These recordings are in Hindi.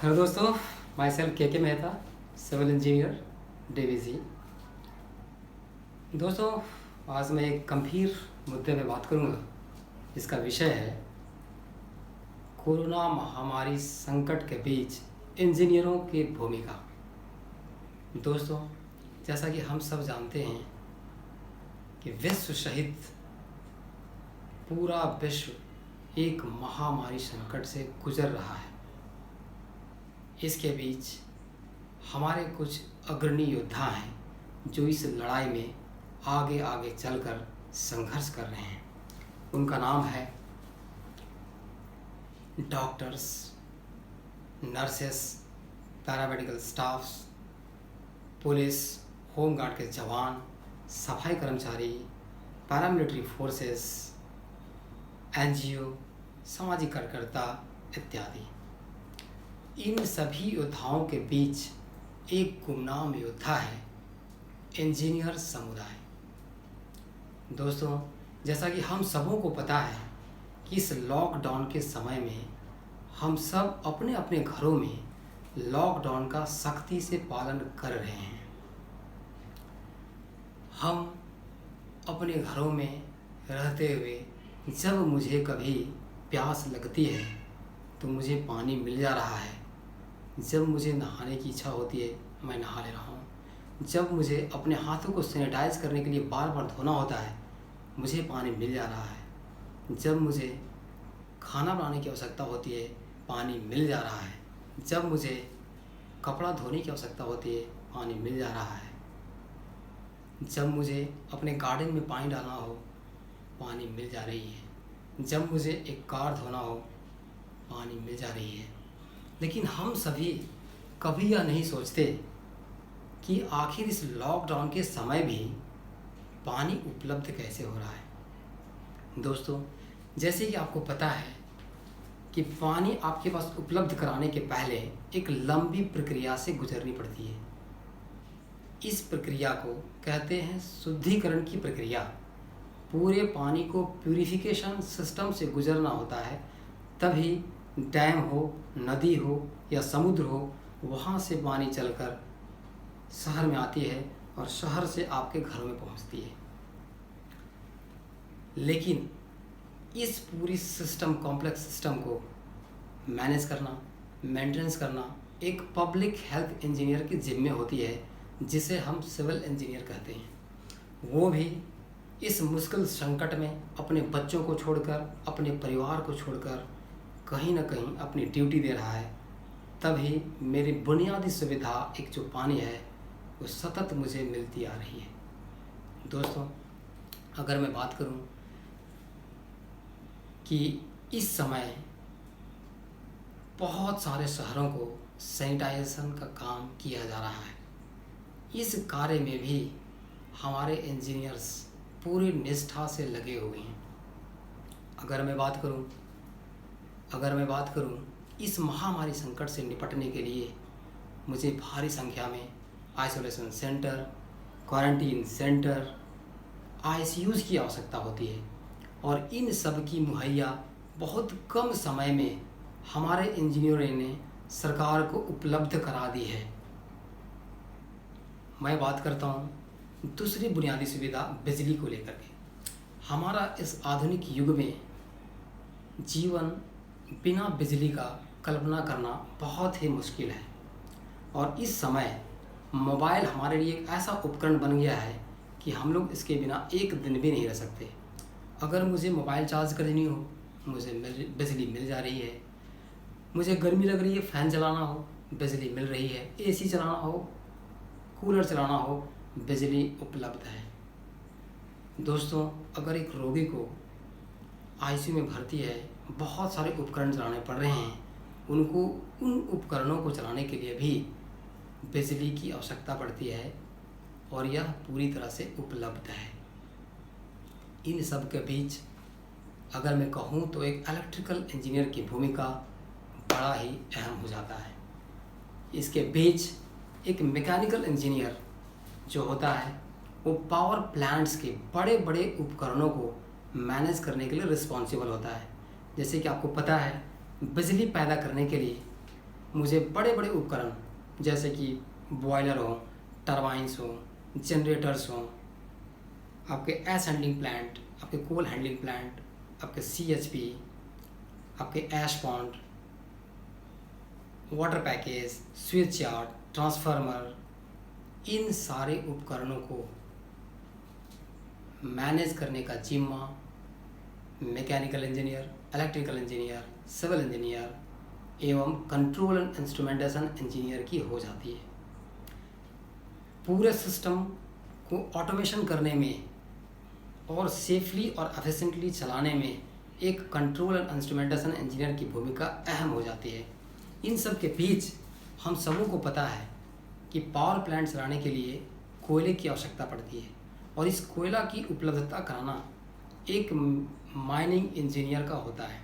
हेलो दोस्तों, माई सेल्फ के मेहता, सिविल इंजीनियर, डीवीसी। दोस्तों, आज मैं एक गंभीर मुद्दे पे बात करूंगा जिसका विषय है कोरोना महामारी संकट के बीच इंजीनियरों की भूमिका। दोस्तों, जैसा कि हम सब जानते हैं कि विश्व सहित पूरा विश्व एक महामारी संकट से गुजर रहा है। इसके बीच हमारे कुछ अग्रणी योद्धा हैं जो इस लड़ाई में आगे आगे चलकर संघर्ष कर रहे हैं। उनका नाम है doctors, nurses, paramedical staffs, police, home guard के जवान, सफाई कर्मचारी, पैरामिलिट्री फोर्सेस, एनजीओ, सामाजिक कार्यकर्ता इत्यादि। इन सभी योद्धाओं के बीच एक गुमनाम योद्धा है इंजीनियर समुदाय। दोस्तों, जैसा कि हम सबों को पता है कि इस लॉकडाउन के समय में हम सब अपने अपने घरों में लॉकडाउन का सख्ती से पालन कर रहे हैं। हम अपने घरों में रहते हुए जब मुझे कभी प्यास लगती है तो मुझे पानी मिल जा रहा है। जब मुझे नहाने की इच्छा होती है मैं नहा ले रहा हूँ। जब मुझे अपने हाथों को सैनिटाइज करने के लिए बार बार धोना होता है मुझे पानी मिल जा रहा है। जब मुझे खाना बनाने की आवश्यकता होती है पानी मिल जा रहा है। जब मुझे कपड़ा धोने की आवश्यकता होती है पानी मिल जा रहा है। जब मुझे अपने गार्डन में पानी डालना हो पानी मिल जा रही है। जब मुझे एक कार धोना हो पानी मिल जा रही है। लेकिन हम सभी कभी यह नहीं सोचते कि आखिर इस लॉकडाउन के समय भी पानी उपलब्ध कैसे हो रहा है। दोस्तों, जैसे कि आपको पता है कि पानी आपके पास उपलब्ध कराने के पहले एक लंबी प्रक्रिया से गुजरनी पड़ती है। इस प्रक्रिया को कहते हैं शुद्धिकरण की प्रक्रिया। पूरे पानी को प्यूरिफिकेशन सिस्टम से गुजरना होता है, तभी डैम हो, नदी हो या समुद्र हो, वहाँ से पानी चलकर शहर में आती है और शहर से आपके घरों में पहुँचती है। लेकिन इस पूरी सिस्टम, कॉम्प्लेक्स सिस्टम को मैनेज करना, मेंटेनेंस करना एक पब्लिक हेल्थ इंजीनियर की जिम्मे होती है, जिसे हम सिविल इंजीनियर कहते हैं। वो भी इस मुश्किल संकट में अपने बच्चों को छोड़कर, अपने परिवार को छोड़कर कहीं ना कहीं अपनी ड्यूटी दे रहा है। तभी मेरी बुनियादी सुविधा एक जो पानी है वो सतत मुझे मिलती आ रही है। दोस्तों, अगर मैं बात करूं कि इस समय बहुत सारे शहरों को सैनिटाइजेशन का काम किया जा रहा है। इस कार्य में भी हमारे इंजीनियर्स पूरी निष्ठा से लगे हुए हैं। अगर मैं बात करूं इस महामारी संकट से निपटने के लिए मुझे भारी संख्या में आइसोलेशन सेंटर, क्वारंटीन सेंटर, आईसीयूज़ की आवश्यकता होती है और इन सब की मुहैया बहुत कम समय में हमारे इंजीनियरों ने सरकार को उपलब्ध करा दी है। मैं बात करता हूँ दूसरी बुनियादी सुविधा बिजली को लेकर के। हमारा इस आधुनिक युग में जीवन बिना बिजली का कल्पना करना बहुत ही मुश्किल है और इस समय मोबाइल हमारे लिए एक ऐसा उपकरण बन गया है कि हम लोग इसके बिना एक दिन भी नहीं रह सकते। अगर मुझे मोबाइल चार्ज करनी हो मुझे बिजली मिल जा रही है। मुझे गर्मी लग रही है, फ़ैन चलाना हो बिजली मिल रही है। एसी चलाना हो, कूलर चलाना हो, बिजली उपलब्ध है। दोस्तों, अगर एक रोगी को आईसीयू में भर्ती है, बहुत सारे उपकरण चलाने पड़ रहे हैं, उनको उन उपकरणों को चलाने के लिए भी बिजली की आवश्यकता पड़ती है और यह पूरी तरह से उपलब्ध है। इन सब के बीच अगर मैं कहूँ तो एक इलेक्ट्रिकल इंजीनियर की भूमिका बड़ा ही अहम हो जाता है। इसके बीच एक मैकेनिकल इंजीनियर जो होता है वो पावर प्लांट्स के बड़े बड़े उपकरणों को मैनेज करने के लिए रिस्पॉन्सिबल होता है। जैसे कि आपको पता है बिजली पैदा करने के लिए मुझे बड़े बड़े उपकरण जैसे कि बॉयलर हो, टरबाइंस हो, जनरेटर्स हो, आपके एस हैंडलिंग प्लांट, आपके कोल हैंडलिंग प्लांट, आपके CHP, आपके ash pond, water package, switch yard, transformer, इन सारे उपकरणों को मैनेज करने का जिम्मा mechanical engineer, electrical engineer, civil engineer एवं कंट्रोल एंड इंस्ट्रूमेंटेशन इंजीनियर की हो जाती है। पूरे सिस्टम को ऑटोमेशन करने में और सेफली और एफिशिएंटली चलाने में एक कंट्रोल एंड इंस्ट्रूमेंटेशन इंजीनियर की भूमिका अहम हो जाती है। इन सब के बीच हम सबों को पता है कि पावर प्लांट चलाने के लिए कोयले की आवश्यकता पड़ती है और इस कोयला की उपलब्धता कराना एक माइनिंग इंजीनियर का होता है।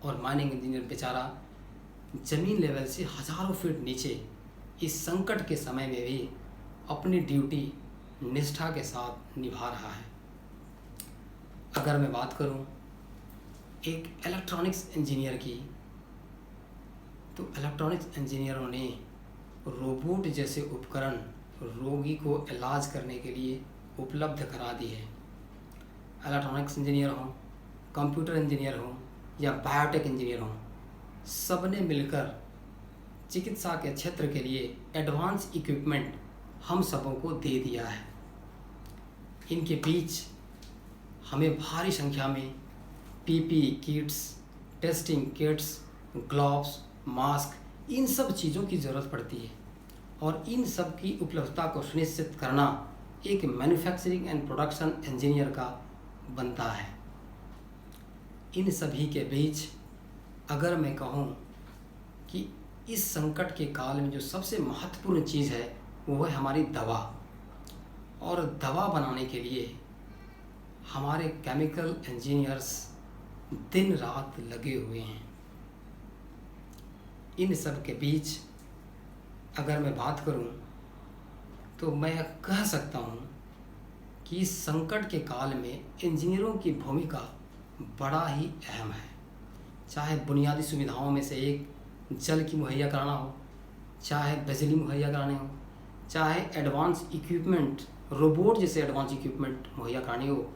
और माइनिंग इंजीनियर बेचारा ज़मीन लेवल से हज़ारों फीट नीचे इस संकट के समय में भी अपनी ड्यूटी निष्ठा के साथ निभा रहा है। अगर मैं बात करूं एक इलेक्ट्रॉनिक्स इंजीनियर की, तो इलेक्ट्रॉनिक्स इंजीनियरों ने रोबोट जैसे उपकरण रोगी को इलाज करने के लिए उपलब्ध करा दी है। इलेक्ट्रॉनिक्स इंजीनियर हो, कंप्यूटर इंजीनियर हो या बायोटेक इंजीनियर हो, सब ने मिलकर चिकित्सा के क्षेत्र के लिए एडवांस इक्विपमेंट हम सबों को दे दिया है। इनके बीच हमें भारी संख्या में PPE kits, testing kits, gloves, mask, इन सब चीज़ों की ज़रूरत पड़ती है और इन सब की उपलब्धता को सुनिश्चित करना एक मैन्युफैक्चरिंग एंड प्रोडक्शन इंजीनियर का बनता है। इन सभी के बीच अगर मैं कहूँ कि इस संकट के काल में जो सबसे महत्वपूर्ण चीज़ है वो है हमारी दवा। और दवा बनाने के लिए हमारे केमिकल इंजीनियर्स दिन रात लगे हुए हैं। इन सब के बीच अगर मैं बात करूं तो मैं कह सकता हूं कि इस संकट के काल में इंजीनियरों की भूमिका बड़ा ही अहम है। चाहे बुनियादी सुविधाओं में से एक जल की मुहैया कराना हो, चाहे बिजली मुहैया कराने हो, चाहे एडवांस इक्विपमेंट, रोबोट जैसे एडवांस इक्विपमेंट मुहैया करानी हो,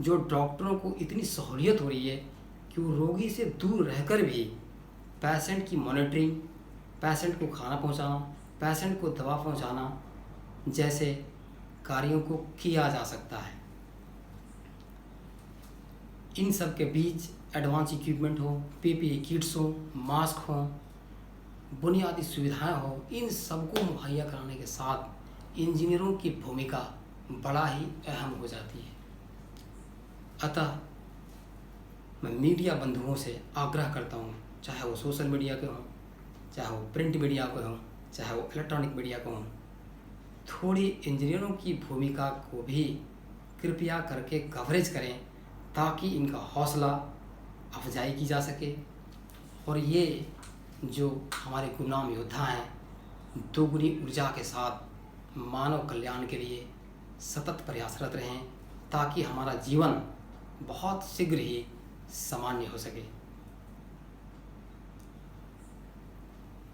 जो डॉक्टरों को इतनी सहूलियत हो रही है कि वो रोगी से दूर रहकर भी पेशेंट की मॉनिटरिंग, पेशेंट को खाना पहुंचाना, पेशेंट को दवा पहुंचाना जैसे कार्यों को किया जा सकता है। इन सब के बीच एडवांस इक्विपमेंट हो, PPE किट्स हो, मास्क हो, बुनियादी सुविधाएं हो, इन सबको मुहैया कराने के साथ इंजीनियरों की भूमिका बड़ा ही अहम हो जाती है। अतः मैं मीडिया बंधुओं से आग्रह करता हूँ, चाहे वो सोशल मीडिया के हों, चाहे वो प्रिंट मीडिया के हों, चाहे वो इलेक्ट्रॉनिक मीडिया के हों, थोड़ी इंजीनियरों की भूमिका को भी कृपया करके कवरेज करें ताकि इनका हौसला अफजाई की जा सके और ये जो हमारे गुमनाम योद्धा हैं दोगुनी ऊर्जा के साथ मानव कल्याण के लिए सतत प्रयासरत रहें ताकि हमारा जीवन बहुत शीघ्र ही सामान्य हो सके।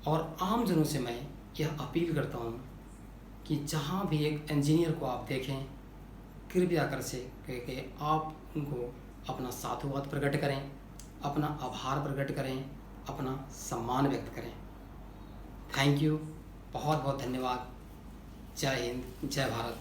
और आम जनों से मैं यह अपील करता हूँ कि जहाँ भी एक इंजीनियर को आप देखें, कृपया कर से कि आप उनको अपना साधुवाद प्रकट करें, अपना आभार प्रकट करें, अपना सम्मान व्यक्त करें। थैंक यू, बहुत बहुत धन्यवाद। जय हिंद, जय भारत।